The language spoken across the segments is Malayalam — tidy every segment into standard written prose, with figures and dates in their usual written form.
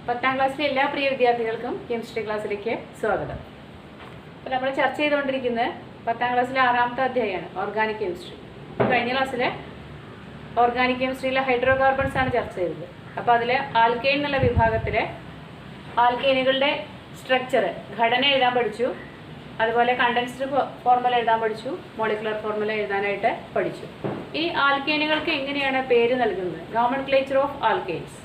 10ാം ക്ലാസ്സിലെ എല്ലാ പ്രിയ വിദ്യാർത്ഥികൾക്കും കെമിസ്ട്രി ക്ലാസ്സിലേക്ക് സ്വാഗതം. അപ്പോൾ നമ്മൾ ചർച്ച ചെയ്തുകൊണ്ടിരിക്കുന്നത് 10ാം ക്ലാസ്സിലെ 6ാമത്തെ അധ്യായമാണ് ഓർഗാനിക് കെമിസ്ട്രി. കഴിഞ്ഞ ക്ലാസ്സിലെ ഓർഗാനിക് കെമിസ്ട്രിയിലെ ഹൈഡ്രോ കാർബൺസ് ആണ് ചർച്ച ചെയ്തത്. അപ്പോൾ അതിൽ ആൽക്കെയിൻ എന്നുള്ള വിഭാഗത്തിലെ ആൽക്കെയിനുകളുടെ സ്ട്രക്ചർ ഘടന എഴുതാൻ പഠിച്ചു. അതുപോലെ കണ്ടൻസ്ഡ് ഫോർമുല എഴുതാൻ പഠിച്ചു, മോളിക്കുലർ ഫോർമുല എഴുതാനായിട്ട് പഠിച്ചു. ഈ ആൽക്കെയിനുകൾക്ക് എങ്ങനെയാണ് പേര് നൽകുന്നത്? നോമൻക്ലേച്ചർ ഓഫ് ആൽക്കെയിൻസ്,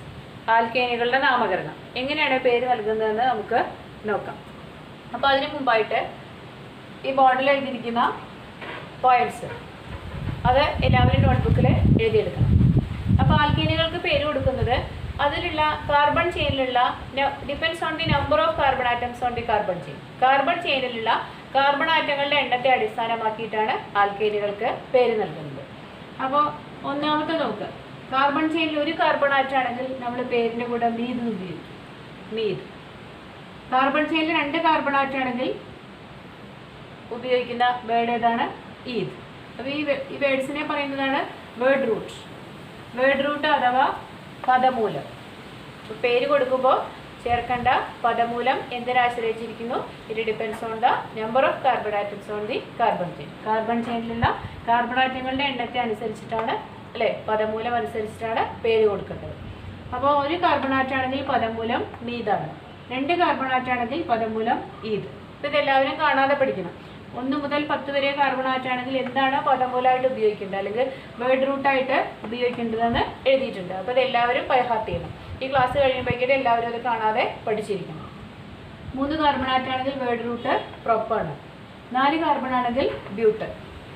ആൽക്കെയിനുകളുടെ നാമകരണം എങ്ങനെയാണ് പേര് നൽകുന്നതെന്ന് നമുക്ക് നോക്കാം. അപ്പോൾ അതിന് മുമ്പായിട്ട് ഈ ബോർഡിൽ എഴുതിയിരിക്കുന്ന പോയിന്റ്സ് അത് എല്ലാവരും നോട്ട്ബുക്കിൽ എഴുതിയെടുക്കണം. അപ്പോൾ ആൽക്കെയിനുകൾക്ക് പേര് കൊടുക്കുന്നത് അതിലുള്ള കാർബൺ ചെയിനിലുള്ള depends on the number of carbon atoms on the carbon chain. Carbon ചെയിനിലുള്ള കാർബൺ ആറ്റങ്ങളുടെ എണ്ണത്തെ അടിസ്ഥാനമാക്കിയിട്ടാണ് ആൽക്കെയിനുകൾക്ക് പേര് നൽകുന്നത്. അപ്പോൾ ഒന്നാമത്തെ നോക്കുക, കാർബൺ ചെയിനിൽ ഒരു കാർബൺ ആറ്റാണെങ്കിൽ നമ്മൾ പേരിൻ്റെ കൂടെ മീത് ഉപയോഗിക്കും. മീത്. കാർബൺ ചെയിനിൽ 2 കാർബൺ ആറ്റാണെങ്കിൽ ഉപയോഗിക്കുന്ന വേർഡ് ഏതാണ്? ഈദ്. അപ്പോൾ ഈ വേർഡ്സിനെ പറയുന്നതാണ് വേർഡ് റൂട്ട്. വേർഡ് റൂട്ട് അഥവാ പദമൂലം. പേര് കൊടുക്കുമ്പോൾ ചേർക്കേണ്ട പദമൂലം എന്തിനെ ആശ്രയിച്ചിരിക്കുന്നു? It depends on the number of carbon atoms on the carbon chain. Carbon ചെയിനിലുള്ള കാർബൺ ആറ്റങ്ങളുടെ എണ്ണത്തെ അനുസരിച്ചിട്ടാണ് അല്ലേ, പദമൂലം അനുസരിച്ചിട്ടാണ് പേര് കൊടുക്കേണ്ടത്. അപ്പോൾ ഒരു കാർബൺ ആറ്റാണെങ്കിൽ പദമൂലം മീതാണ്, 2 കാർബൺ ആറ്റാണെങ്കിൽ പദമൂലം ഈദ്. അപ്പോൾ ഇതെല്ലാവരും കാണാതെ പഠിക്കണം. 1 മുതൽ 10 വരെ കാർബൺ ആറ്റാണെങ്കിൽ എന്താണ് പദമൂലമായിട്ട് ഉപയോഗിക്കേണ്ടത് അല്ലെങ്കിൽ വേർഡ് റൂട്ടായിട്ട് ഉപയോഗിക്കേണ്ടതെന്ന് എഴുതിയിട്ടുണ്ട്. അപ്പോൾ ഇതെല്ലാവരും ബൈഹാർട്ട് ചെയ്യണം. ഈ ക്ലാസ് കഴിയുമ്പോഴേക്കും എല്ലാവരും അത് കാണാതെ പഠിച്ചിരിക്കണം. 3 കാർബൺ ആറ്റാണെങ്കിൽ വേർഡ് റൂട്ട് പ്രൊപ്പാണ്, 4 കാർബൺ ആണെങ്കിൽ ബ്യൂട്ട്,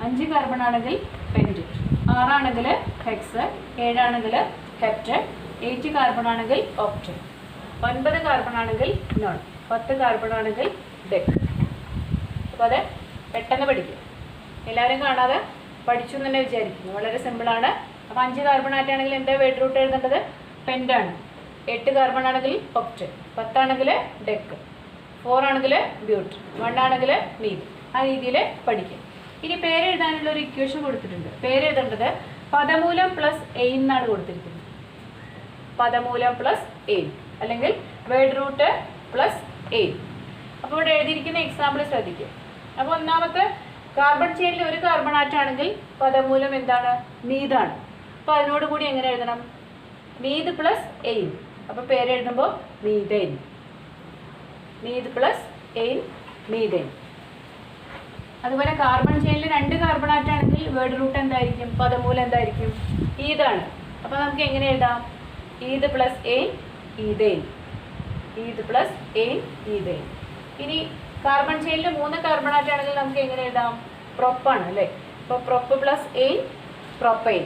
5 കാർബൺ ആണെങ്കിൽ പെൻറ്റ്, 6 ആണെങ്കിൽ ഹെക്സ്, 7 ആണെങ്കിൽ ഹെപ്റ്റ്, 8 കാർബൺ ആണെങ്കിൽ ഒക്റ്റ്, 9 കാർബൺ ആണെങ്കിൽ നോൺ, 10 കാർബൺ ആണെങ്കിൽ ഡെക്ക്. അപ്പോൾ അത് പെട്ടെന്ന് പഠിക്കും. എല്ലാവരും കാണാതെ പഠിച്ചു എന്ന് തന്നെ വിചാരിക്കുന്നു. വളരെ സിമ്പിളാണ്. അപ്പോൾ 5 കാർബൺ ആറ്റാണെങ്കിൽ എന്താ വേർഡ് റൂട്ട് എഴുതേണ്ടത്? പെൻറ്റാണ്. 8 കാർബൺ ആണെങ്കിൽ ഒക്റ്റ്, 10 ആണെങ്കിൽ ഡെക്ക്, 4 ആണെങ്കിൽ ബ്യൂട്ട്, 1 ആണെങ്കിൽ മീത്. ആ രീതിയിൽ പഠിക്കും. ഇനി പേര് എഴുതാനുള്ള ഒരു ഇക്വേഷൻ കൊടുത്തിട്ടുണ്ട്. പേര് എഴുതേണ്ടത് പദമൂലം പ്ലസ് എയിൻ എന്നാണ് കൊടുത്തിരിക്കുന്നത്. പദമൂലം പ്ലസ് എയിൻ അല്ലെങ്കിൽ വേർഡ് റൂട്ട് പ്ലസ് എയിൻ. അപ്പോൾ ഇവിടെ എഴുതിയിരിക്കുന്ന എക്സാമ്പിൾ ശ്രദ്ധിക്കുക. അപ്പോൾ ഒന്നാമത്തെ കാർബൺ ചെയിനിൽ ഒരു കാർബൺ ആറ്റാണെങ്കിൽ പദമൂലം എന്താണ്? മീതാണ്. അപ്പോൾ അതിനോട് കൂടി എങ്ങനെ എഴുതണം? Meth plus ane. അപ്പോൾ പേര് എഴുതുമ്പോൾ methane. Meth plus ane, methane. അതുപോലെ കാർബൺ ചെയിനിൽ 2 കാർബൺ ആറ്റാണെങ്കിൽ വേർഡ് റൂട്ട് എന്തായിരിക്കും? പദമൂലം എന്തായിരിക്കും? ഈതാണ്. അപ്പോൾ നമുക്ക് എങ്ങനെ എഴുതാം? Eth plus ane, ethane. Eth plus ane, ethane. ഇനി കാർബൺ ചെയിനിൽ 3 കാർബൺ ആറ്റാണെങ്കിൽ നമുക്ക് എങ്ങനെ എഴുതാം? പ്രൊപ്പാണ് അല്ലേ. അപ്പോൾ prop plus ane, propane.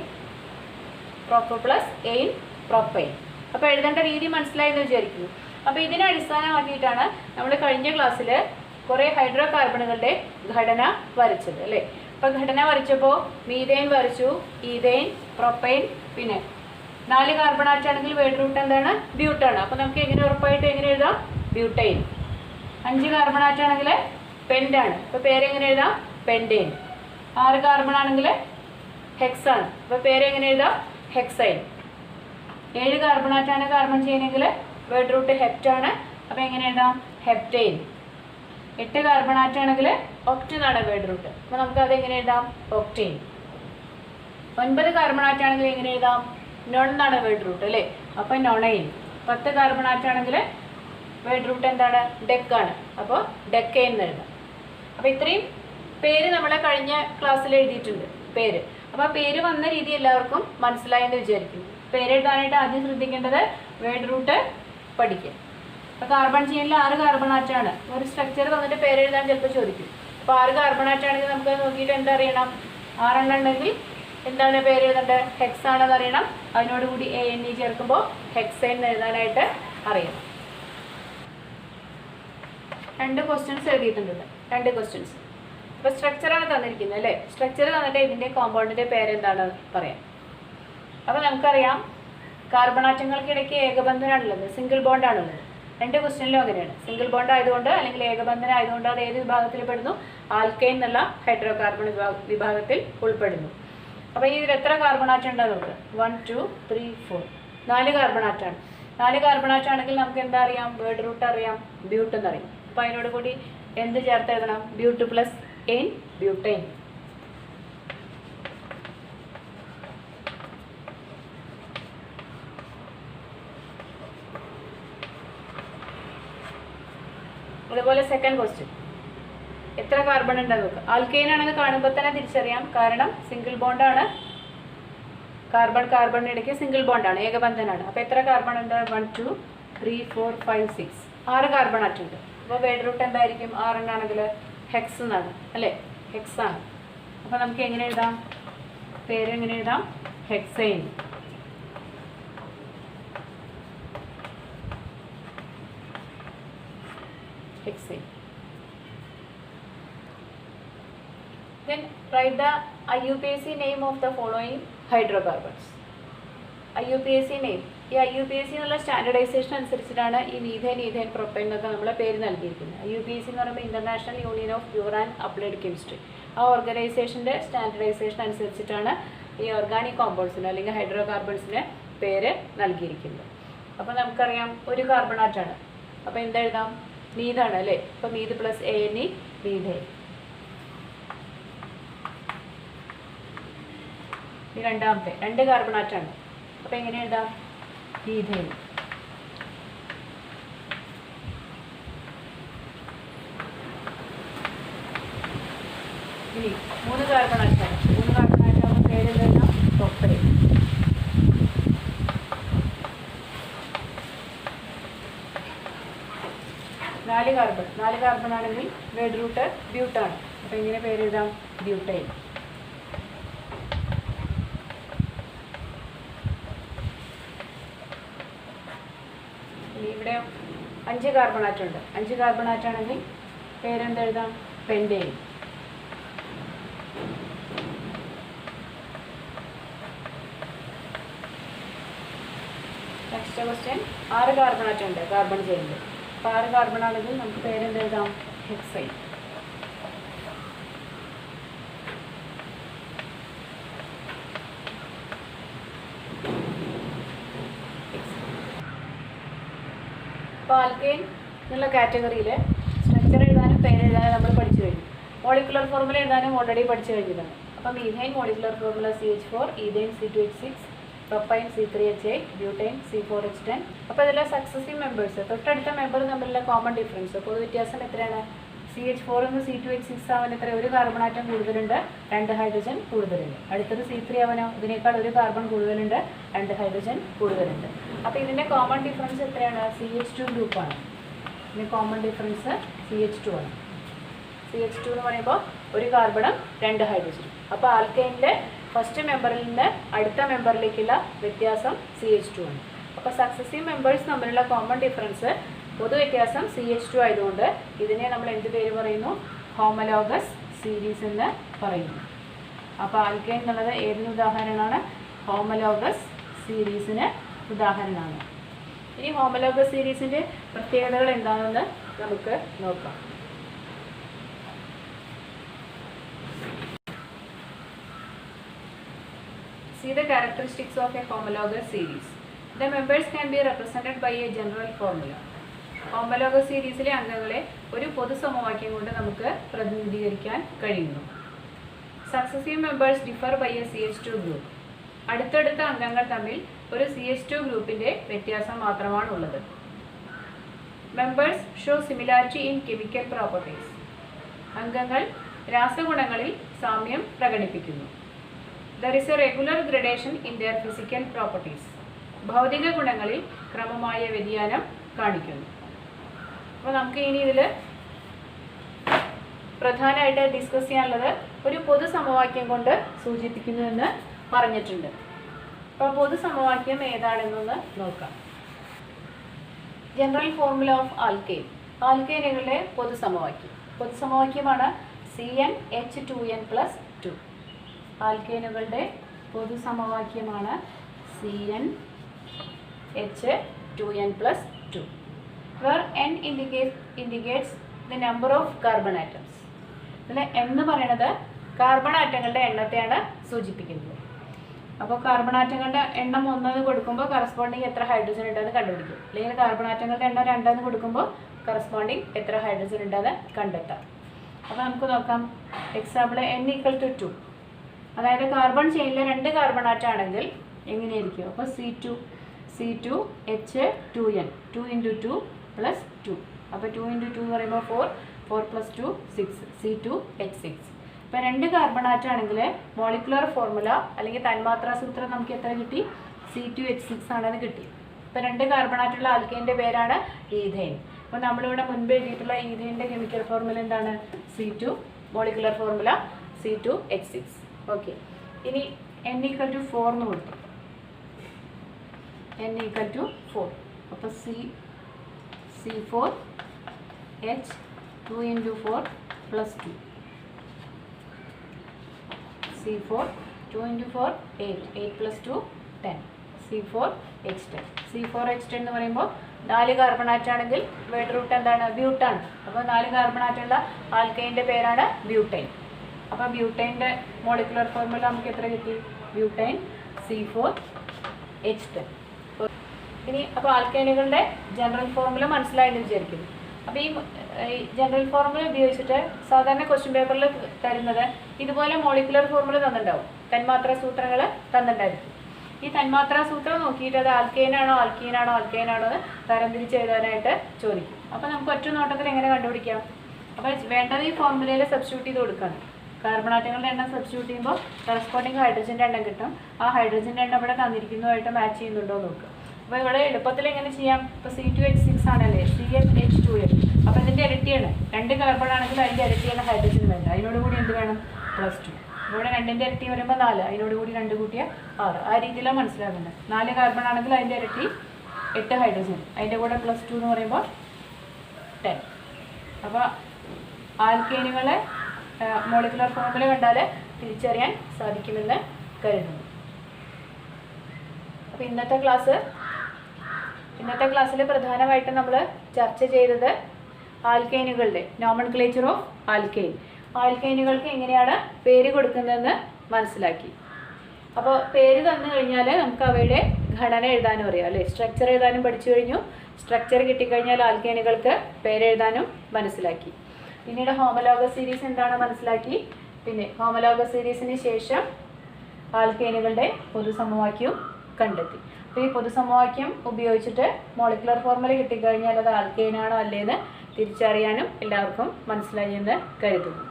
Prop plus ane, propane. അപ്പോൾ എഴുതേണ്ട രീതി മനസ്സിലായെന്ന് വിചാരിക്കുന്നു. അപ്പോൾ ഇതിനെ അടിസ്ഥാനമാക്കിയിട്ടാണ് നമ്മൾ കഴിഞ്ഞ ക്ലാസ്സിൽ കുറേ ഹൈഡ്രോ കാർബണുകളുടെ ഘടന വരച്ചത് അല്ലേ. അപ്പോൾ ഘടന വരച്ചപ്പോൾ മീതെയിൻ വരച്ചു, ഈതെയിൻ, പ്രൊപ്പൈൻ, പിന്നെ 4 കാർബൺ ആറ്റാണെങ്കിൽ വേർഡ് റൂട്ട് എന്താണ്? ബ്യൂട്ടാണ്. അപ്പോൾ നമുക്ക് എങ്ങനെ ഉറപ്പായിട്ട് എങ്ങനെ എഴുതാം? ബ്യൂട്ടൈൻ. 5 കാർബൺ ആറ്റാണെങ്കിൽ പെൻറ്റാണ്. അപ്പോൾ പേരെങ്ങനെ എഴുതാം? പെൻറ്റെയിൻ. 6 കാർബൺ ആണെങ്കിൽ ഹെക്സാണ്. അപ്പോൾ പേരെങ്ങനെ എഴുതാം? ഹെക്സൈൻ. 7 കാർബൺ ആറ്റാണ് കാർബൺ ചെയിനെങ്കിൽ വേർഡ് റൂട്ട് ഹെപ്റ്റാണ്. അപ്പോൾ എങ്ങനെ എഴുതാം? ഹെപ്റ്റെയിൻ. 8 കാർബൺ ആറ്റാണെങ്കിൽ ഒക്റ്റ് എന്നാണ് വേർഡ് റൂട്ട്. അപ്പോൾ നമുക്ക് അത് എങ്ങനെ എഴുതാം? ഒക്റ്റെയിൻ. 9 കാർബൺ ആറ്റാണെങ്കിൽ എങ്ങനെ എഴുതാം? നോൺ എന്നാണ് വേർഡ് റൂട്ട് അല്ലേ. അപ്പോൾ നൊണൈൻ. 10 കാർബൺ ആറ്റാണെങ്കിൽ വേർഡ് റൂട്ട് എന്താണ്? ഡെക്കാണ്. അപ്പോൾ ഡെക്കൈൻ എന്ന് എഴുതാം. അപ്പോൾ ഇത്രയും പേര് നമ്മളെ കഴിഞ്ഞ ക്ലാസ്സിൽ എഴുതിയിട്ടുണ്ട് പേര്. അപ്പോൾ ആ പേര് വന്ന രീതി എല്ലാവർക്കും മനസ്സിലായെന്ന് വിചാരിക്കുന്നു. പേര് എഴുതാനായിട്ട് ആദ്യം ശ്രദ്ധിക്കേണ്ടത് വേർഡ് റൂട്ട് പഠിക്കുക. അപ്പോൾ കാർബൺ ചെയിനിൽ 6 കാർബൺ ആറ്റാണ്. ഒരു സ്ട്രക്ചർ തന്നിട്ട് പേര് എഴുതാൻ ചിലപ്പോൾ ചോദിക്കും. അപ്പോൾ 6 കാർബൺ ആറ്റാണെങ്കിൽ നമുക്ക് നോക്കിയിട്ട് എന്താ അറിയണം? 6 എണ്ണം ഉണ്ടെങ്കിൽ എന്താണ് പേര് എഴുതേണ്ടത്? ഹെക്സ് ആണെന്ന് അറിയണം. അതിനോടുകൂടി ANE ചേർക്കുമ്പോൾ ഹെക്സൈൻ എന്ന് എഴുതാനായിട്ട് അറിയണം. 2 ക്വസ്റ്റ്യൻസ് എഴുതിയിട്ടുണ്ട്. 2 ക്വസ്റ്റ്യൻസ്. അപ്പോൾ സ്ട്രക്ചറാണ് തന്നിരിക്കുന്നത് അല്ലേ. സ്ട്രക്ചർ തന്നിട്ട് ഇതിൻ്റെ കോമ്പൗണ്ടിൻ്റെ പേരെന്താണ് പറയാം. അപ്പോൾ നമുക്കറിയാം കാർബൺ ആറ്റങ്ങൾക്കിടയ്ക്ക് ഏകബന്ധനാണുള്ളത്, സിംഗിൾ ബോണ്ടാണുള്ളത്. 2 ക്വസ്റ്റ്യനിലും അങ്ങനെയാണ്. സിംഗിൾ ബോണ്ട് ആയതുകൊണ്ട് അല്ലെങ്കിൽ ഏകബന്ധനം ആയതുകൊണ്ട് അത് ഏത് വിഭാഗത്തിൽ പെടുന്നു? ആൽക്കൈൻ എന്നുള്ള ഹൈഡ്രോ കാർബൺ വിഭാഗത്തിൽ ഉൾപ്പെടുന്നു. അപ്പോൾ ഇതിൽ എത്ര കാർബൺ ആറ്റം ഉണ്ടാകും? നമുക്ക് 1 2 3 4 4 കാർബൺ ആറ്റാണ്. 4 കാർബൺ ആറ്റം ആണെങ്കിൽ നമുക്ക് എന്താ അറിയാം? വേർഡ് റൂട്ട് അറിയാം, ബ്യൂട്ട് എന്നറിയാം. അപ്പോൾ അതിനോട് കൂടി എന്ത് ചേർത്ത് എഴുതണം? ബ്യൂട്ട് പ്ലസ് എൻ, ബ്യൂട്ടൈൻ. അതുപോലെ സെക്കൻഡ് ക്വസ്റ്റ്യൻ, എത്ര കാർബൺ ഉണ്ടെന്ന് നോക്കുക. ആൽക്കെയിൻ ആണെന്ന് കാണുമ്പോൾ തന്നെ തിരിച്ചറിയാം, കാരണം സിംഗിൾ ബോണ്ടാണ്. കാർബൺ കാർബണിന് ഇടയ്ക്ക് സിംഗിൾ ബോണ്ടാണ്, ഏകബന്ധനാണ്. അപ്പോൾ എത്ര കാർബൺ ഉണ്ട്? 1 2 3 4 5 6, 6 കാർബൺ ആറ്റം ഉണ്ട്. അപ്പോൾ വേർഡ് റൂട്ട് എന്തായിരിക്കും? 6 എണ്ണാണെങ്കിൽ ഹെക്സ് എന്നാണ് അല്ലേ? ഹെക്സ് ആണ്. അപ്പോൾ നമുക്ക് എങ്ങനെ എഴുതാം? പേര് എങ്ങനെ എഴുതാം? Hexyne. Hexane. Then write the IUPAC name of the following hydrocarbons. IUPAC name. ഈ IUPAC എന്നുള്ള സ്റ്റാൻഡർഡൈസേഷൻ അനുസരിച്ചിട്ടാണ് ഈ മീഥേൻ, ഈഥേൻ, പ്രൊപ്പൈൻ എന്നൊക്കെ നമ്മളെ പേര് നൽകിയിരിക്കുന്നത്. IUPAC എന്ന് പറയുമ്പോൾ international union of pure and applied chemistry. ആ ഓർഗനൈസേഷൻ്റെ സ്റ്റാൻഡർഡൈസേഷൻ അനുസരിച്ചിട്ടാണ് ഈ ഓർഗാനിക് കോമ്പൗണ്ട്സിന് അല്ലെങ്കിൽ ഹൈഡ്രോകാർബൺസിന് പേര് നൽകിയിരിക്കുന്നത്. അപ്പോൾ നമുക്കറിയാം ഒരു കാർബൺ ആറ്റാണ്. അപ്പോൾ എന്തെഴുതാം? മീതാണ് അല്ലേ? അപ്പോൾ മീത് പ്ലസ് ANE, മീഥേൻ. ഈ രണ്ടാമത്തെ 2 കാർബൺ ആറ്റാണ്. അപ്പോൾ എങ്ങനെ എഴുതാം? മീഥേൻ. ഇനി 3 കാർബൺ ആറ്റാണ്. 3 കാർബൺ ആറ്റാകുമ്പോൾ പേര് എഴുതാം? പ്രൊപ്പൈൻ. നാല് കാർബൺ ആണെങ്കിൽ വേർഡ് റൂട്ട് ബ്യൂട്ടാണ്. അപ്പോൾ ഇങ്ങനെ പേര് എഴുതാം? ബ്യൂട്ടൈൻ. ഇനി ഇവിടെ 5 കാർബൺ ആറ്റമുണ്ട്. 5 കാർബൺ ആറ്റാണെങ്കിൽ പേരെന്തെഴുതാം? പെൻറ്റൈൻ. നെക്സ്റ്റ് ക്വസ്റ്റ്യൻ, 6 കാർബൺ ആറ്റമുണ്ട് കാർബൺ ചെയിനിൽ. അപ്പോൾ 6 കാർബൺ ആണെങ്കിൽ നമുക്ക് പേരെന്തെഴുതാം? ഹെക്സൈൻ. അപ്പോൾ ആൽക്കെയിൻ എന്നുള്ള കാറ്റഗറിയിൽ സ്ട്രക്ചർ എഴുതാനും പേരെഴുതാനും നമ്മൾ പഠിച്ചു കഴിഞ്ഞു. മോളിക്കുലർ ഫോർമുല എഴുതാനും ഓൾറെഡി പഠിച്ചു കഴിഞ്ഞതാണ്. അപ്പോൾ methane molecular formula CH4, ethyne C2H6, propyne C3H8, butyne C4H10. അപ്പോൾ ഇതിലെ സക്സസീവ് മെമ്പേഴ്സ്, തൊട്ടടുത്ത മെമ്പർ തമ്മിലുള്ള കോമൺ ഡിഫറൻസ്, പൊതു വ്യത്യാസം എത്രയാണ്? CH4 നിന്ന് C2H6 ആവാൻ എത്ര? ഒരു കാർബൺ ആറ്റം കൂടുതലുണ്ട്, 2 ഹൈഡ്രജൻ കൂടുതലുണ്ട്. അടുത്തത് C3 ആവാനോ ഇതിനേക്കാൾ ഒരു കാർബൺ കൂടുതലുണ്ട്, 2 ഹൈഡ്രജൻ കൂടുതലുണ്ട്. അപ്പോൾ ഇതിൻ്റെ കോമൺ ഡിഫറൻസ് എത്രയാണ്? CH2 ഗ്രൂപ്പാണ്. ഇതിൻ്റെ കോമൺ ഡിഫറൻസ് CH2 ആണ്. CH2 എന്ന് പറയുമ്പോൾ ഒരു കാർബണും 2 ഹൈഡ്രജനും. അപ്പോൾ ആൽക്കൈനിലെ ഫസ്റ്റ് മെമ്പറിൽ നിന്ന് അടുത്ത മെമ്പറിലേക്കുള്ള വ്യത്യാസം CH2 ആണ്. അപ്പോൾ സക്സസീവ് മെമ്പേഴ്സ് തമ്മിലുള്ള കോമൺ ഡിഫറൻസ്, പൊതു വ്യത്യാസം CH2 ആയതുകൊണ്ട് ഇതിനെ നമ്മൾ എന്ത് പേര് പറയുന്നു? ഹോമലോഗസ് സീരീസ് എന്ന് പറയുന്നു. അപ്പോൾ ആൽക്കൈൻ എന്നുള്ളത് ഏതിന് ഉദാഹരണമാണ്? ഹോമലോഗസ് സീരീസിന് ഉദാഹരണമാണ്. ഇനി ഹോമലോഗസ് സീരീസിൻ്റെ പ്രത്യേകതകൾ എന്താണെന്ന് നമുക്ക് നോക്കാം. See the characteristics of a homologous series. The members can be represented by a general formula. Homologous സീരീസിലെ അംഗങ്ങളെ ഒരു പൊതു സമവാക്യം കൊണ്ട് നമുക്ക് പ്രതിനിധീകരിക്കാൻ കഴിയുന്നു. Successive members differ by a CH2 group. അടുത്തടുത്ത അംഗങ്ങൾ തമ്മിൽ ഒരു CH2 ഗ്രൂപ്പിൻ്റെ വ്യത്യാസം മാത്രമാണുള്ളത്. Members show similarity in chemical properties. അംഗങ്ങൾ രാസഗുണങ്ങളിൽ സാമ്യം പ്രകടിപ്പിക്കുന്നു. There is a regular gradation in their physical properties. ഭൗതിക ഗുണങ്ങളിൽ ക്രമമായ വ്യതിയാനം കാണിക്കുന്നു. അപ്പോൾ നമുക്ക് ഇനി ഇതിൽ പ്രധാനമായിട്ട് ഡിസ്കസ് ചെയ്യാനുള്ളത് ഒരു പൊതു സമവാക്യം കൊണ്ട് സൂചിപ്പിക്കുന്നു എന്ന് പറഞ്ഞിട്ടുണ്ട്. അപ്പോൾ പൊതു സമവാക്യം ഏതാണെന്നൊന്ന് നോക്കാം. General formula of alkane. ആൽക്കെയിനുകളുടെ പൊതു സമവാക്യമാണ് CnH2n+2. ആൽക്കെയിനുകളുടെ പൊതു സമവാക്യമാണ് CnH2n+2, where n indicates the number of carbon atoms. ഇതിൽ എന്ന് പറയുന്നത് കാർബൺ ആറ്റങ്ങളുടെ എണ്ണത്തെയാണ് സൂചിപ്പിക്കുന്നത്. അപ്പോൾ കാർബൺ ആറ്റങ്ങളുടെ എണ്ണം 1 കൊടുക്കുമ്പോൾ കറസ്പോണ്ടിങ് എത്ര ഹൈഡ്രജൻ ഉണ്ടെന്ന് കണ്ടുപിടിക്കും. അല്ലെങ്കിൽ കാർബൺ ആറ്റങ്ങളുടെ എണ്ണം 2 കൊടുക്കുമ്പോൾ കറസ്പോണ്ടിങ് എത്ര ഹൈഡ്രജൻ ഉണ്ടെന്ന് കണ്ടെത്താം. അപ്പോൾ നമുക്ക് നോക്കാം. Example n = 2. അതായത് കാർബൺ ചെയിനിൽ 2 കാർബൺ ആറ്റം ആണെങ്കിൽ എങ്ങനെയായിരിക്കും? അപ്പോൾ C2H2n 2 × 2 + 2. അപ്പോൾ 2 × 2 എന്ന് പറയുമ്പോൾ 4 + 2 6 C2H6. ഇപ്പോൾ 2 കാർബൺ ആറ്റം ആണെങ്കിൽ മോളിക്കുലർ ഫോർമുല അല്ലെങ്കിൽ തന്മാത്രാ സൂത്രം നമുക്ക് എത്ര കിട്ടി? C2H6 ആണെന്ന് കിട്ടി. ഇപ്പോൾ 2 കാർബൺ ആറ്റമുള്ള ആൽക്കൈൻ്റെ പേരാണ് ഈഥൈൻ. അപ്പോൾ നമ്മളിവിടെ മുൻപ് എഴുതിയിട്ടുള്ള ഈഥൈൻ്റെ കെമിക്കൽ ഫോർമുല എന്താണ്? C2, molecular formula C2H6. Okay, ഇനി n = 4 എന്ന് കൊടുത്തു. n = 4. അപ്പോൾ C4H 2 × 4 + 2. C4 2 × 4 8 + 2 10. C4H10. C4H10 എന്ന് പറയുമ്പോൾ 4 കാർബൺ ആറ്റം ആണെങ്കിൽ വേർഡ് റൂട്ട് എന്താണ്? ബ്യൂട്ടാണ്. അപ്പോൾ 4 കാർബൺ ആറ്റമുള്ള ആൽക്കൈൻ്റെ പേരാണ് ബ്യൂട്ടൈൻ. അപ്പോൾ ബ്യൂട്ടൈൻ്റെ മോളിക്കുലർ ഫോർമുല നമുക്ക് എത്ര കിട്ടി? Butyne C4H10. ഇനി അപ്പോൾ ആൽക്കൈനുകളുടെ ജനറൽ ഫോർമുല മനസ്സിലായെന്ന് വിചാരിക്കുന്നു. അപ്പോൾ ഈ ജനറൽ ഫോർമുല ഉപയോഗിച്ചിട്ട് സാധാരണ ക്വസ്റ്റ്യൻ പേപ്പറിൽ തരുന്നത് ഇതുപോലെ മോളിക്കുലർ ഫോർമുല തന്നിട്ടുണ്ടാവും, തന്മാത്രാ സൂത്രങ്ങൾ തന്നിട്ടുണ്ടായിരിക്കും. ഈ തന്മാത്രാ സൂത്രം നോക്കിയിട്ട് അത് ആൽക്കൈനാണോ ആൽക്കീനാണോ എന്ന് തരംതിരിച്ച് എഴുതാനായിട്ട് ചോദിക്കും. അപ്പോൾ നമുക്ക് ഒറ്റ നോട്ടത്തിൽ എങ്ങനെ കണ്ടുപിടിക്കാം? അപ്പോൾ വേണ്ടത് ഈ ഫോർമുലയിൽ സബ്സ്റ്റിറ്റ്യൂട്ട് ചെയ്ത് കൊടുക്കണം. കാർബൺ ആറ്റങ്ങളുടെ എണ്ണം സബ്സ്റ്റിറ്റ്യൂട്ട് ചെയ്യുമ്പോൾ കറസ്പോണ്ടിങ് ഹൈഡ്രജൻ്റെ എണ്ണം കിട്ടും. ആ ഹൈഡ്രജൻ്റെ എണ്ണം ഇവിടെ തന്നിരിക്കുന്നതുമായിട്ട് മാച്ച് ചെയ്യുന്നുണ്ടോ എന്ന് നോക്കുക. അപ്പോൾ ഇവിടെ എളുപ്പത്തിൽ എങ്ങനെ ചെയ്യാം? ഇപ്പോൾ C2H6 ആണല്ലേ, CH2n. അപ്പോൾ ഇതിൻ്റെ ഇരട്ടിയാണ്. 2 കാർബൺ ആണെങ്കിൽ അതിൻ്റെ ഇരട്ടിയാണ് ഹൈഡ്രജൻ വേണ്ട. അതിനോട് കൂടി എന്ത് വേണം? +2. ഇവിടെ 2ൻ്റെ ഇരട്ടി വരുമ്പോൾ 4, അതിനോട് കൂടി 2 കൂട്ടിയ 6. ആ രീതിയിലാണ് മനസ്സിലാകുന്നത്. 4 കാർബൺ ആണെങ്കിൽ അതിൻ്റെ ഇരട്ടി 8 ഹൈഡ്രജൻ, അതിൻ്റെ കൂടെ +2 എന്ന് പറയുമ്പോൾ 10. അപ്പോൾ ആൽക്കൈനുകളെ മോളിക്കുലർ ഫോർമുല കണ്ടാൽ തിരിച്ചറിയാൻ സാധിക്കുമെന്ന് കരുതുന്നു. അപ്പോൾ ഇന്നത്തെ ക്ലാസ്സിൽ പ്രധാനമായിട്ടും നമ്മൾ ചർച്ച ചെയ്തത് ആൽക്കൈനുകളുടെ നോമൻക്ലേച്ചർ ഓഫ് ആൽക്കൈൻ, ആൽക്കൈനുകൾക്ക് എങ്ങനെയാണ് പേര് കൊടുക്കുന്നതെന്ന് മനസ്സിലാക്കി. അപ്പോൾ പേര് തന്നു കഴിഞ്ഞാൽ നമുക്ക് അവയുടെ ഘടന എഴുതാനും അറിയാം അല്ലേ? സ്ട്രക്ചർ എഴുതാനും പഠിച്ചു കഴിഞ്ഞു. സ്ട്രക്ചർ കിട്ടിക്കഴിഞ്ഞാൽ ആൽക്കൈനുകൾക്ക് പേരെഴുതാനും മനസ്സിലാക്കി. പിന്നീട് ഹോമോലോഗസ് സീരീസ് എന്താണ് മനസ്സിലാക്കി. പിന്നെ ഹോമോലോഗസ് സീരീസിന് ശേഷം ആൽക്കൈനുകളുടെ പൊതുസമവാക്യവും കണ്ടെത്തി. അപ്പോൾ ഈ പൊതുസമവാക്യം ഉപയോഗിച്ചിട്ട് മോളിക്കുലർ ഫോർമുല കിട്ടിക്കഴിഞ്ഞാൽ അത് ആൽക്കൈനാണോ അല്ലേന്ന് തിരിച്ചറിയാനും എല്ലാവർക്കും മനസ്സിലായി എന്ന് കരുതുന്നു.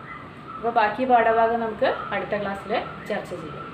അപ്പോൾ ബാക്കി പാഠഭാഗം നമുക്ക് അടുത്ത ക്ലാസ്സിൽ ചർച്ച ചെയ്യാം.